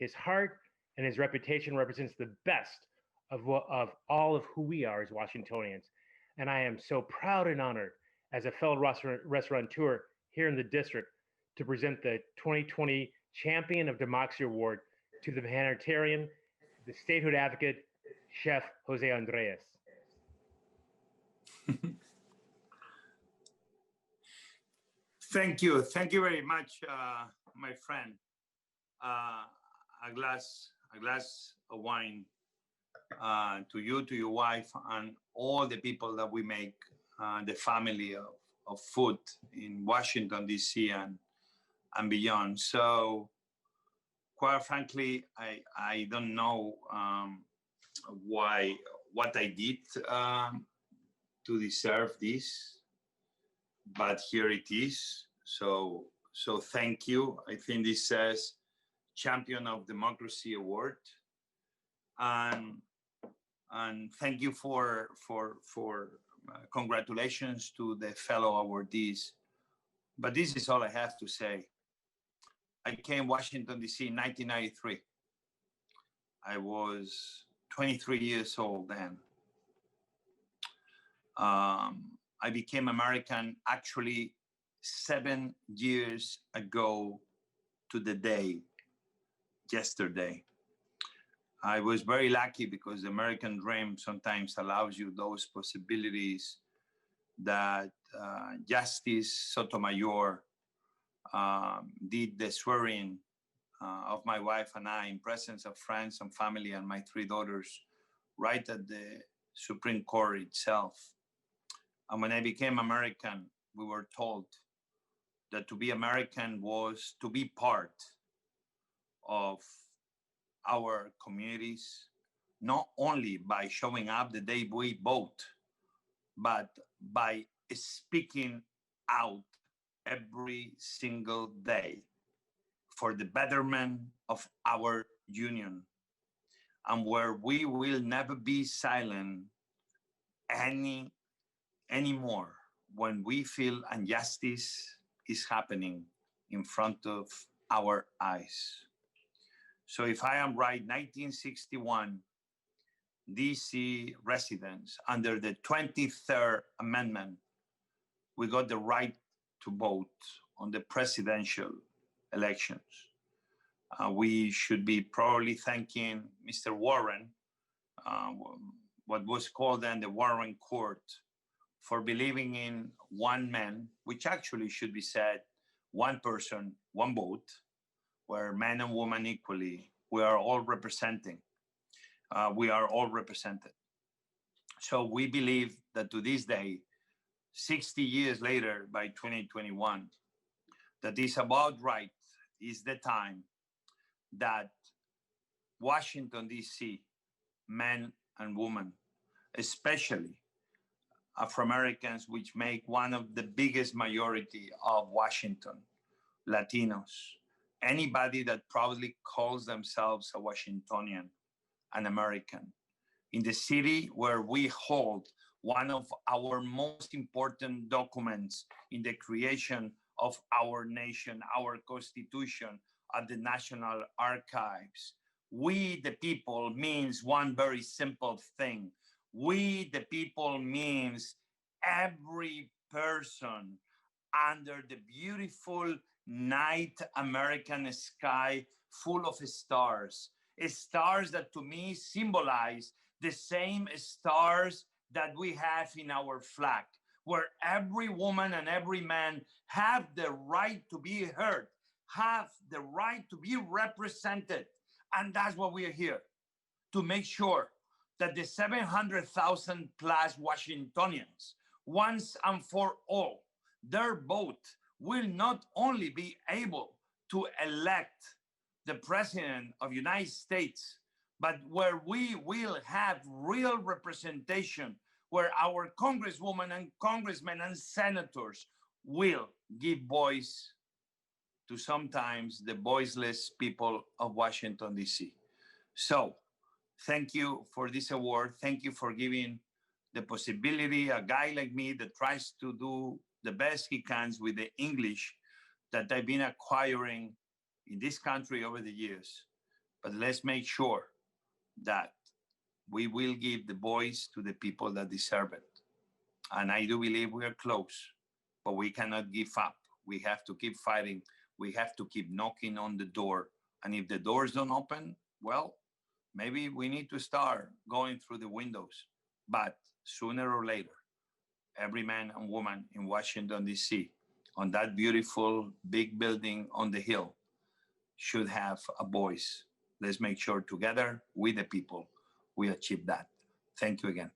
His heart and his reputation represents the best of all of who we are as Washingtonians. And I am so proud and honored as a fellow restaurateur here in the district to present the 2020 Champion of Democracy Award to the humanitarian, the statehood advocate, Chef Jose Andres. Thank you. Thank you very much, my friend. A glass of wine to you, to your wife, and all the people that we make the family of food in Washington, D.C. and beyond. So, quite frankly, I don't know what I did to deserve this, but here it is. So thank you. I think this says Champion of Democracy Award, and thank you for congratulations to the fellow awardees. But this is all I have to say. I came Washington, D.C. in 1993. I was 23 years old then. I became American actually 7 years ago to the day, yesterday. I was very lucky because the American dream sometimes allows you those possibilities that Justice Sotomayor did the swearing of my wife and I in presence of friends and family and my 3 daughters right at the Supreme Court itself. And when I became American, we were told that to be American was to be part of our communities, not only by showing up the day we vote, but by speaking out every single day for the betterment of our union, and where we will never be silent anymore when we feel injustice is happening in front of our eyes. So if I am right, 1961, DC residents under the 23rd Amendment, we got the right to vote on the presidential elections. We should be probably thanking Mr. Warren, what was called then the Warren Court, for believing in one man, which actually should be said, one person, one vote, where men and women equally, we are all representing. We are all represented. So we believe that to this day, 60 years later, by 2021, that is about right, is the time that Washington, D.C., men and women, especially Afro-Americans, which make one of the biggest majority of Washington, Latinos, anybody that proudly calls themselves a Washingtonian, an American, in the city where we hold one of our most important documents in the creation of our nation, our Constitution, at the National Archives. We, the people, means one very simple thing. We, the people, means every person under the beautiful night American sky full of stars. Stars that to me symbolize the same stars that we have in our flag, where every woman and every man have the right to be heard, have the right to be represented. And that's what we are here, to make sure that the 700,000 plus Washingtonians, once and for all, their vote will not only be able to elect the President of the United States, but where we will have real representation, where our congresswomen and congressmen and senators will give voice to sometimes the voiceless people of Washington, D.C. So thank you for this award. Thank you for giving the possibility, a guy like me that tries to do the best he can with the English that I've been acquiring in this country over the years, but let's make sure that we will give the voice to the people that deserve it. And I do believe we are close, but we cannot give up. We have to keep fighting. We have to keep knocking on the door. And if the doors don't open, well, maybe we need to start going through the windows. But sooner or later, every man and woman in Washington, D.C., on that beautiful big building on the hill, should have a voice. Let's make sure together, with the people, we achieve that. Thank you again.